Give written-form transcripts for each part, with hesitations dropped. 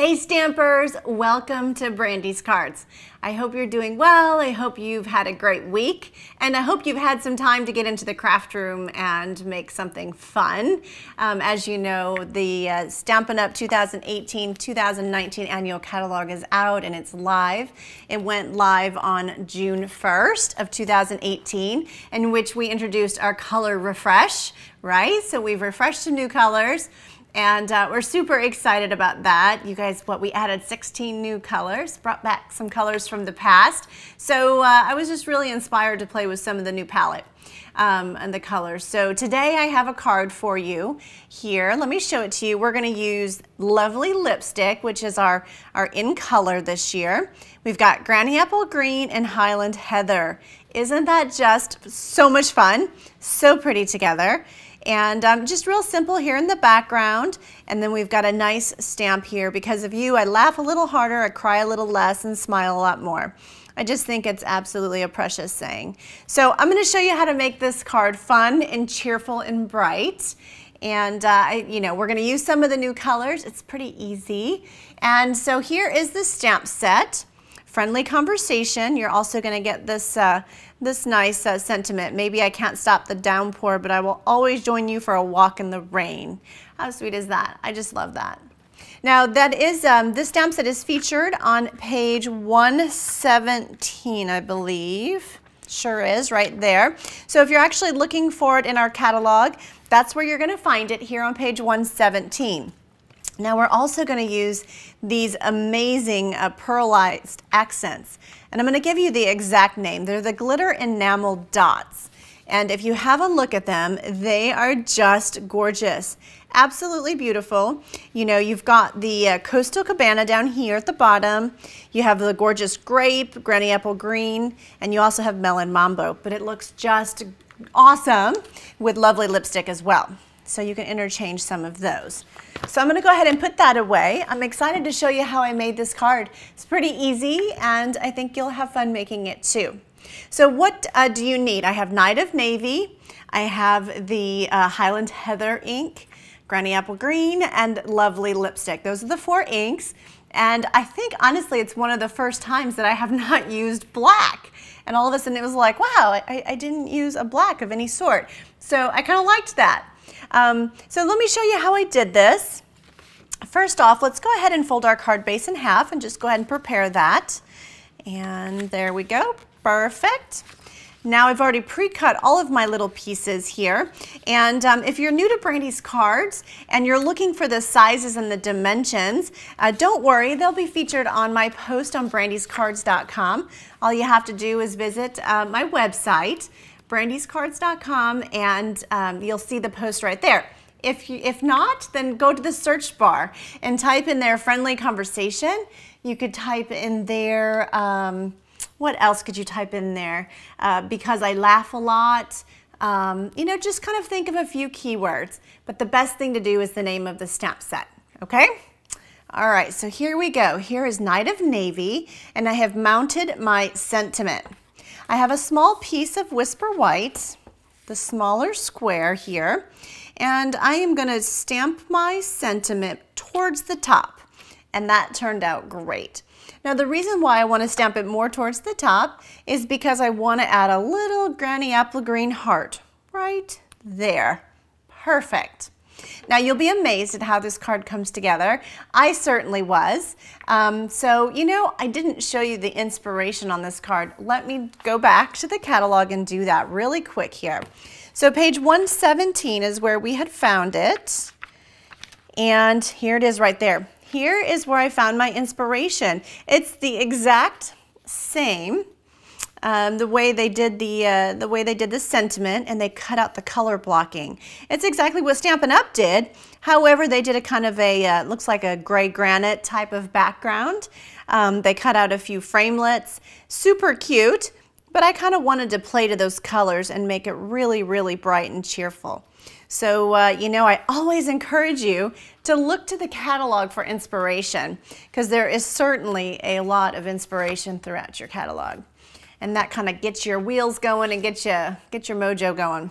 Hey Stampers, welcome to Brandy's Cards. I hope you're doing well, I hope you've had a great week, and I hope you've had some time to get into the craft room and make something fun. As you know, the Stampin Up 2018-2019 annual catalog is out and it's live. It went live on June 1st of 2018, in which we introduced our color refresh, right? So we've refreshed some new colors. And we're super excited about that. You guys, we added 16 new colors, brought back some colors from the past. So I was just really inspired to play with some of the new palette and the colors. So today I have a card for you here. Let me show it to you. We're going to use Lovely Lipstick, which is our in color this year. We've got Granny Apple Green and Highland Heather. Isn't that just so much fun? So pretty together. And just real simple here in the background. And then we've got a nice stamp here. Because of you, I laugh a little harder, I cry a little less, and smile a lot more. I just think it's absolutely a precious saying. So I'm going to show you how to make this card fun and cheerful and bright. And we're going to use some of the new colors. It's pretty easy. And so here is the stamp set. Friendly conversation. You're also going to get this this nice sentiment. Maybe I can't stop the downpour, but I will always join you for a walk in the rain. How sweet is that? I just love that. Now that is this stamp set is featured on page 117, I believe. Sure is, right there. So if you're actually looking for it in our catalog, that's where you're going to find it, here on page 117. Now we're also going to use these amazing pearlized accents. And I'm going to give you the exact name. They're the glitter enamel dots. And if you have a look at them, they are just gorgeous. Absolutely beautiful. You know, you've got the Coastal Cabana down here at the bottom. You have the gorgeous grape, Granny Apple Green, and you also have Melon Mambo. But it looks just awesome with Lovely Lipstick as well. So you can interchange some of those. So I'm going to go ahead and put that away. I'm excited to show you how I made this card. It's pretty easy, and I think you'll have fun making it too. So what do you need? I have Night of Navy, I have the Highland Heather ink, Granny Apple Green, and Lovely Lipstick. Those are the 4 inks, and I think honestly it's one of the first times that I have not used black. And all of a sudden it was like, wow, I didn't use a black of any sort. So I kind of liked that. So let me show you how I did this. First off, let's go ahead and fold our card base in half and just go ahead and prepare that. And there we go. Perfect. Now I've already pre-cut all of my little pieces here. And if you're new to Brandy's Cards and you're looking for the sizes and the dimensions, don't worry, they'll be featured on my post on brandyscards.com. All you have to do is visit my website, brandyscards.com, and you'll see the post right there. If not, then go to the search bar and type in there friendly conversation. You could type in there, what else could you type in there? Because I laugh a lot. You know, just kind of think of a few keywords. But the best thing to do is the name of the stamp set, okay? All right, so here we go. Here is Night of Navy, and I have mounted my sentiment. I have a small piece of Whisper White, the smaller square here, and I am going to stamp my sentiment towards the top, and that turned out great. Now the reason why I want to stamp it more towards the top is because I want to add a little Granny Apple Green heart right there. Perfect. Now you'll be amazed at how this card comes together. I certainly was. So, you know, I didn't show you the inspiration on this card. Let me go back to the catalog and do that really quick here. So page 117 is where we had found it. And here it is right there. Here is where I found my inspiration. It's the exact same. The way they did the sentiment, and they cut out the color blocking. It's exactly what Stampin' Up did. However, they did a kind of a looks like a gray granite type of background. They cut out a few framelets. Super cute, but I kind of wanted to play to those colors and make it really, really bright and cheerful. So, you know, I always encourage you to look to the catalog for inspiration, because there is certainly a lot of inspiration throughout your catalog. And that kind of gets your wheels going and get your mojo going.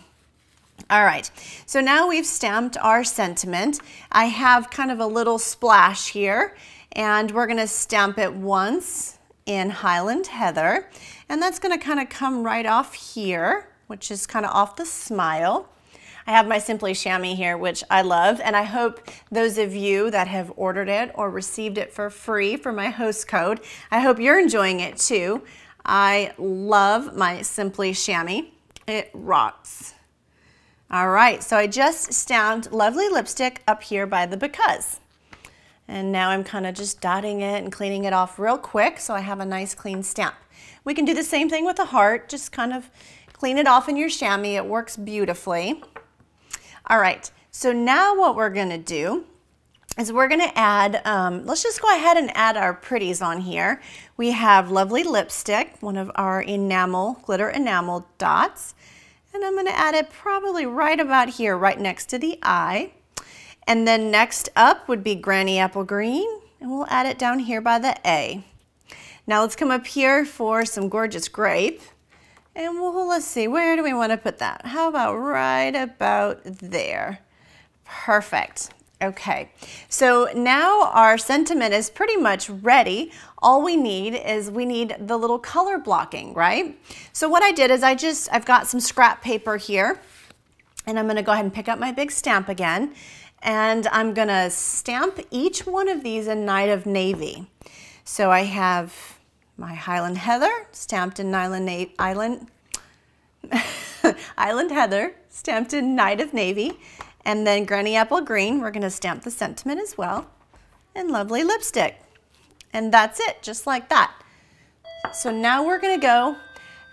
All right, so now we've stamped our sentiment. I have kind of a little splash here, And we're gonna stamp it once in Highland Heather. And that's gonna kind of come right off here, which is kind of off the smile. I have my Simply Chamois here, which I love, and I hope those of you that have ordered it or received it for free for my host code, I hope you're enjoying it too. I love my Simply Chamois. It rocks. All right, so I just stamped Lovely Lipstick up here by the because. And now I'm kind of just dotting it and cleaning it off real quick so I have a nice clean stamp. We can do the same thing with the heart, just kind of clean it off in your chamois. It works beautifully. All right, so now what we're gonna do is we're gonna add, let's just go ahead and add our pretties on here. We have Lovely Lipstick, one of our enamel, glitter enamel dots. And I'm gonna add it probably right about here, right next to the eye. And then next up would be Granny Apple Green, and we'll add it down here by the A. Now let's come up here for some gorgeous grape. And let's see, where do we want to put that? How about right about there? Perfect. Okay, so now our sentiment is pretty much ready. All we need is the little color blocking, right? So what I did is I've got some scrap paper here, and I'm going to go ahead and pick up my big stamp again, and I'm going to stamp each one of these in Night of Navy. So I have my Highland Heather stamped in Island Heather stamped in Night of Navy, and then Granny Apple Green, we're going to stamp the sentiment as well, and Lovely Lipstick. And that's it, just like that. So now we're going to go.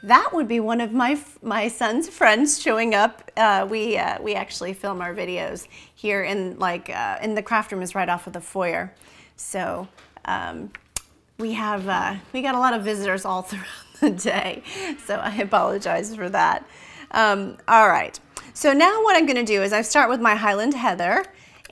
That would be one of my son's friends showing up. We actually film our videos here in the craft room is right off of the foyer. So we got a lot of visitors all throughout the day, so I apologize for that. All right, so now what I'm going to do is I start with my Highland Heather,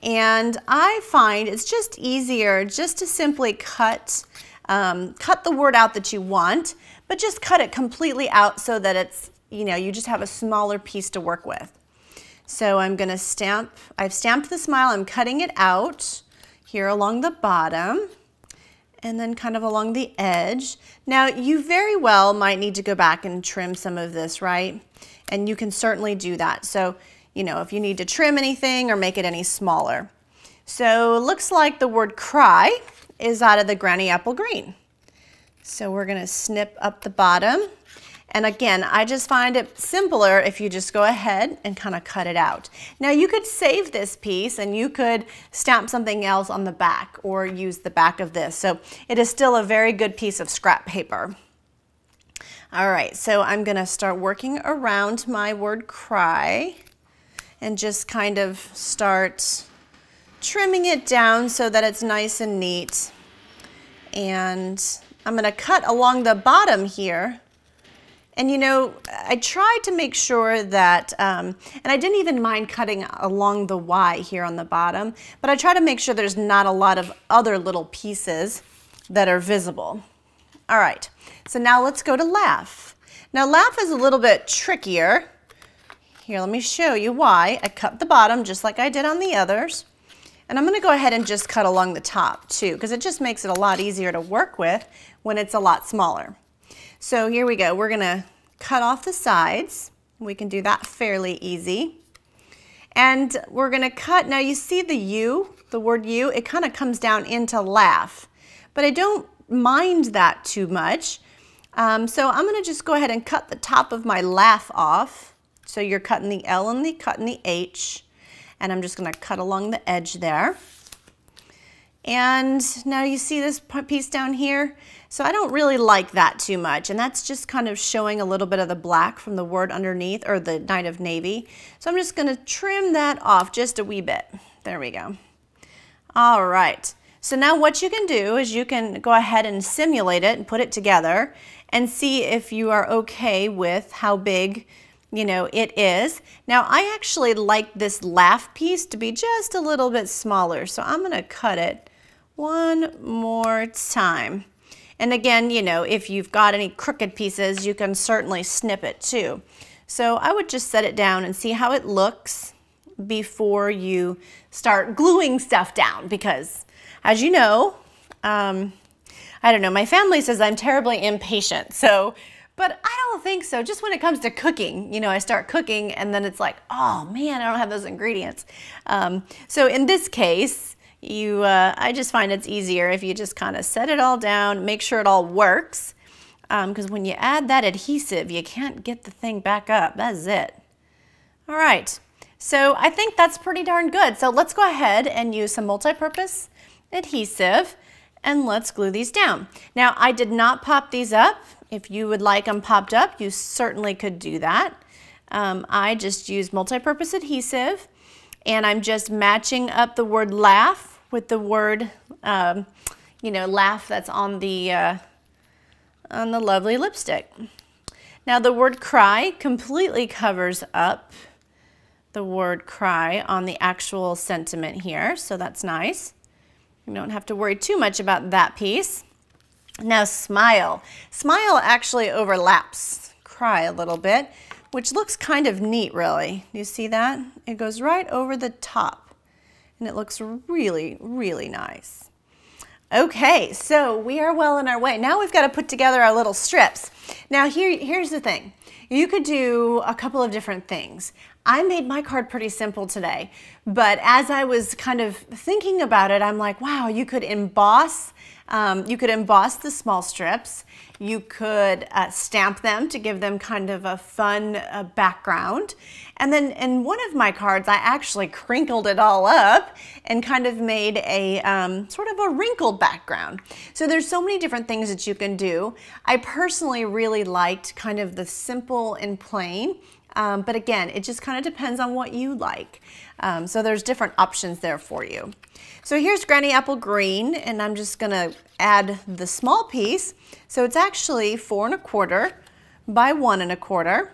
and I find it's just easier just to simply cut the word out that you want, but just cut it completely out so that it's, you just have a smaller piece to work with. So I'm going to I've stamped the smile, I'm cutting it out here along the bottom, and then kind of along the edge. Now you very well might need to go back and trim some of this, right? And you can certainly do that. So, if you need to trim anything or make it any smaller. So it looks like the word cry is out of the Granny Apple Green. So we're gonna snip up the bottom. And again, I just find it simpler if you just go ahead and kind of cut it out. Now you could save this piece and you could stamp something else on the back or use the back of this. So it is still a very good piece of scrap paper. All right, so I'm gonna start working around my word cry and just kind of start trimming it down so that it's nice and neat. And I'm gonna cut along the bottom here. And I tried to make sure that, and I didn't even mind cutting along the Y here on the bottom, but I try to make sure there's not a lot of other little pieces that are visible. All right, so now let's go to laugh. Now laugh is a little bit trickier. Here, let me show you why. I cut the bottom just like I did on the others. And I'm gonna go ahead and just cut along the top too, because it just makes it a lot easier to work with when it's a lot smaller. So here we go. We're gonna cut off the sides. We can do that fairly easy. And we're gonna cut, now you see the U, the word U, it kind of comes down into laugh. But I don't mind that too much. So I'm gonna just go ahead and cut the top of my laugh off. So you're cutting the L and cutting the H. And I'm just gonna cut along the edge there. And now you see this piece down here? So I don't really like that too much, and that's just kind of showing a little bit of the black from the word underneath, or the Night of Navy. So I'm just gonna trim that off just a wee bit. There we go. All right, so now what you can do is you can go ahead and simulate it and put it together and see if you are okay with how big it is. Now I actually like this laugh piece to be just a little bit smaller, so I'm gonna cut it one more time. And again, if you've got any crooked pieces, you can certainly snip it too. So I would just set it down and see how it looks before you start gluing stuff down, because as you know, I don't know, my family says I'm terribly impatient, so, but I don't think so. Just when it comes to cooking, you know, I start cooking and then it's like, oh man, I don't have those ingredients. So in this case, I just find it's easier if you just kind of set it all down, make sure it all works, because when you add that adhesive, you can't get the thing back up. That's it. All right, so I think that's pretty darn good. So let's go ahead and use some multi-purpose adhesive and let's glue these down. Now, I did not pop these up. If you would like them popped up, you certainly could do that. I just used multi-purpose adhesive, and I'm just matching up the word laugh with the word, you know, laugh that's on the lovely lipstick. Now, the word cry completely covers up the word cry on the actual sentiment here, so that's nice. You don't have to worry too much about that piece. Now smile. Smile actually overlaps cry a little bit, which looks kind of neat really. You see that? It goes right over the top and it looks really, really nice. Okay, so we are well on our way. Now we've got to put together our little strips. Now here's the thing. You could do a couple of different things. I made my card pretty simple today, but as I was kind of thinking about it, I'm like, wow, you could emboss the small strips. You could stamp them to give them kind of a fun background. And then in one of my cards, I actually crinkled it all up and kind of made a sort of a wrinkled background. So there's so many different things that you can do. I personally really liked kind of the simple and plain. But again, it just kind of depends on what you like. So there's different options there for you. So here's Granny Apple Green, and I'm just gonna add the small piece. So it's actually 4 1/4 by 1 1/4,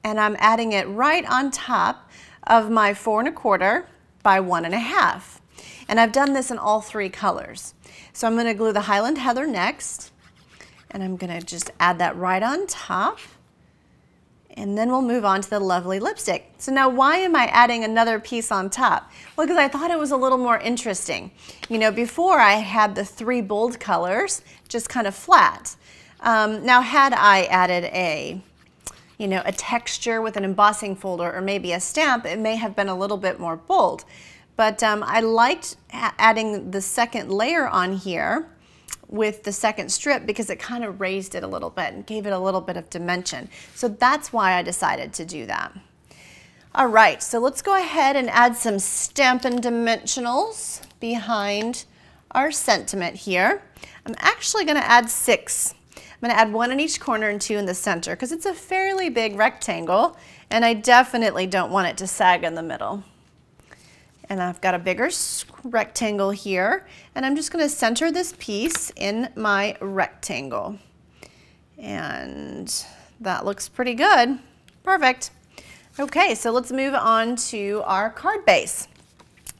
and I'm adding it right on top of my 4 1/4 by 1 1/2. And I've done this in all 3 colors. So I'm gonna glue the Highland Heather next, and I'm gonna just add that right on top. And then we'll move on to the lovely lipstick. So now why am I adding another piece on top? Well, because I thought it was a little more interesting. You know, before I had the 3 bold colors just kind of flat. Now had I added a texture with an embossing folder or maybe a stamp, it may have been a little bit more bold. But I liked adding the second layer on here with the second strip because it kind of raised it a little bit and gave it a little bit of dimension. So that's why I decided to do that. All right, so let's go ahead and add some Stampin' Dimensionals behind our sentiment here. I'm actually gonna add 6. I'm gonna add 1 in each corner and 2 in the center because it's a fairly big rectangle and I definitely don't want it to sag in the middle. And I've got a bigger rectangle here, and I'm just gonna center this piece in my rectangle. And that looks pretty good. Perfect. Okay, so let's move on to our card base.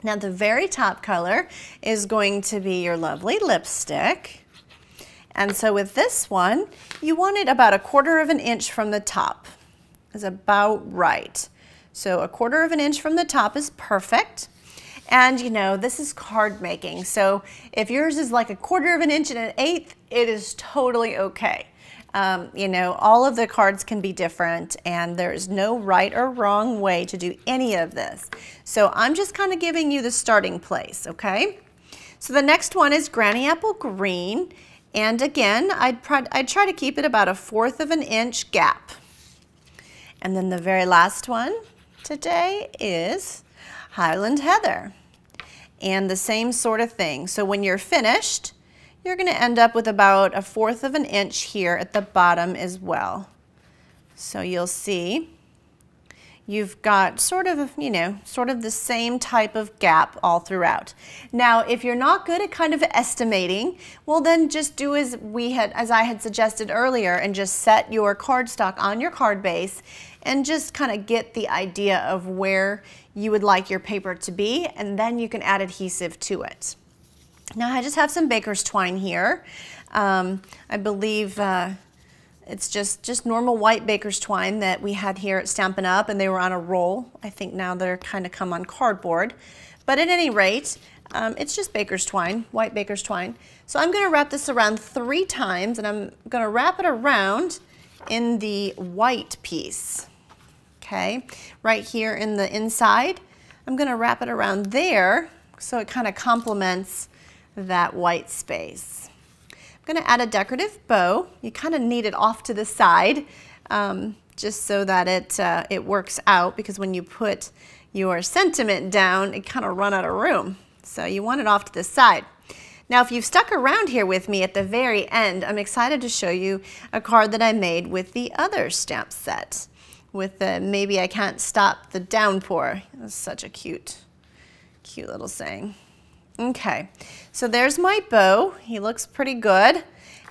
Now the very top color is going to be your lovely lipstick. And so with this one, you want it about 1/4 inch from the top. Is about right. So 1/4 inch from the top is perfect. And you know, this is card making. So if yours is like 1/4 inch and 1/8, it is totally okay. You know, all of the cards can be different and there's no right or wrong way to do any of this. So I'm just kind of giving you the starting place, okay? So the next one is Granny Apple Green. And again, I'd try to keep it about 1/4 inch gap. And then the very last one today is Highland Heather. And the same sort of thing. So when you're finished, you're going to end up with about 1/4 inch here at the bottom as well. So you'll see you've got sort of, you know, sort of the same type of gap all throughout. Now, if you're not good at kind of estimating, well then just do as I had suggested earlier and just set your cardstock on your card base and just kind of get the idea of where you would like your paper to be, and then you can add adhesive to it. Now I just have some baker's twine here. I believe it's just normal white baker's twine that we had here at Stampin' Up, and they were on a roll. I think now they're kind of come on cardboard. But at any rate, It's just baker's twine, white baker's twine. So I'm gonna wrap this around 3 times, and I'm gonna wrap it around in the white piece, okay? Right here in the inside, I'm gonna wrap it around there so it kind of complements that white space. I'm gonna add a decorative bow. You kind of need it off to the side, just so that it works out, because when you put your sentiment down, it kind of run out of room. So you want it off to the side. Now, if you've stuck around here with me at the very end, I'm excited to show you a card that I made with the other stamp set, with the Maybe I Can't Stop the Downpour. That's such a cute little saying. Okay, so there's my bow. He looks pretty good.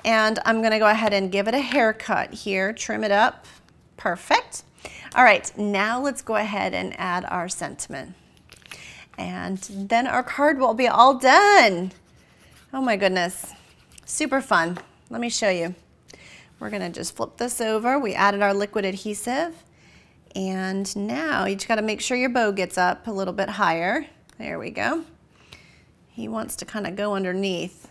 And I'm gonna go ahead and give it a haircut here, trim it up. Perfect. All right, now let's go ahead and add our sentiment. And then our card will be all done. Oh my goodness, super fun. Let me show you. We're gonna just flip this over. We added our liquid adhesive. And now you just gotta make sure your bow gets up a little bit higher. There we go. He wants to kind of go underneath.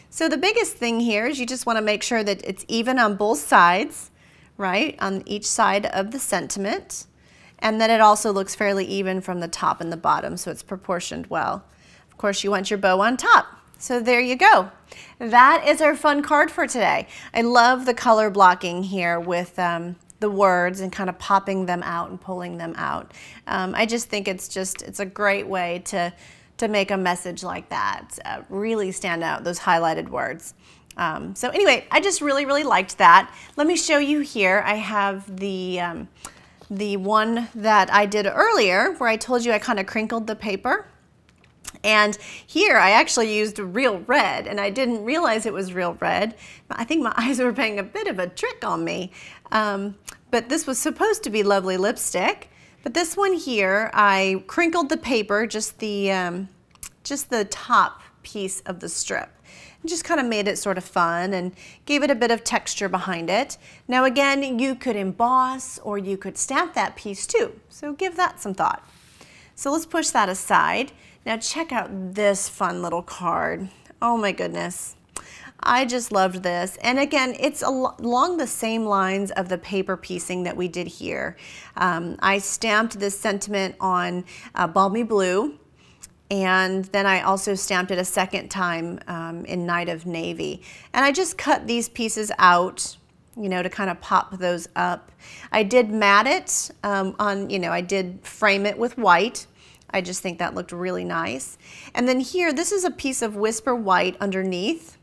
So the biggest thing here is you just wanna make sure that it's even on both sides, right? On each side of the sentiment. And then it also looks fairly even from the top and the bottom, so it's proportioned well. Of course, you want your bow on top. So there you go. That is our fun card for today. I love the color blocking here with the words and kind of popping them out and pulling them out. I just think it's a great way to make a message like that, really stand out, those highlighted words. So anyway, I just really liked that. Let me show you here. I have the one that I did earlier where I told you I kind of crinkled the paper. And here I actually used real red, and I didn't realize it was real red. I think my eyes were playing a bit of a trick on me. But this was supposed to be lovely lipstick. But this one here, I crinkled the paper, just the top piece of the strip. And just kind of made it sort of fun and gave it a bit of texture behind it. Now again, you could emboss or you could stamp that piece too. So give that some thought. So let's push that aside. Now check out this fun little card. Oh my goodness. I just loved this. And again, it's along the same lines of the paper piecing that we did here. I stamped this sentiment on Balmy Blue. And then I also stamped it a second time in Night of Navy. And I just cut these pieces out, you know, to kind of pop those up. I did matte it I did frame it with white. I just think that looked really nice. And then here, this is a piece of Whisper White underneath.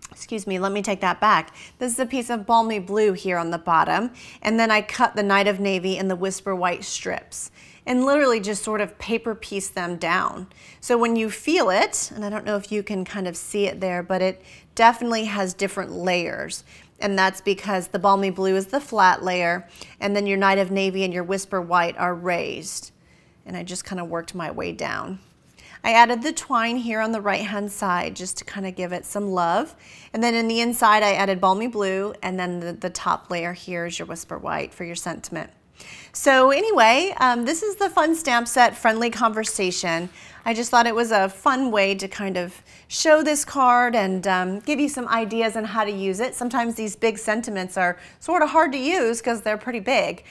Excuse me, let me take that back. This is a piece of Balmy Blue here on the bottom. And then I cut the Night of Navy and the Whisper White strips, and literally just sort of paper piece them down. So when you feel it, and I don't know if you can kind of see it there, but it definitely has different layers. And that's because the Balmy Blue is the flat layer, and then your Night of Navy and your Whisper White are raised. And I just kind of worked my way down. I added the twine here on the right-hand side just to kind of give it some love. And then in the inside, I added Balmy Blue, and then the top layer here is your Whisper White for your sentiment. So anyway, this is the fun stamp set, Friendly Conversation. I just thought it was a fun way to kind of show this card and give you some ideas on how to use it. Sometimes these big sentiments are sort of hard to use because they're pretty big.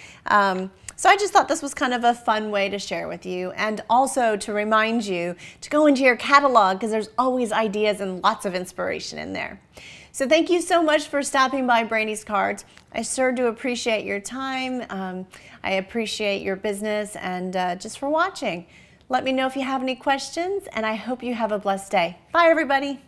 So I just thought this was kind of a fun way to share with you, and also to remind you to go into your catalog, because there's always ideas and lots of inspiration in there. So thank you so much for stopping by Brandy's Cards. I sure do appreciate your time. I appreciate your business, and just for watching. Let me know if you have any questions, and I hope you have a blessed day. Bye, everybody.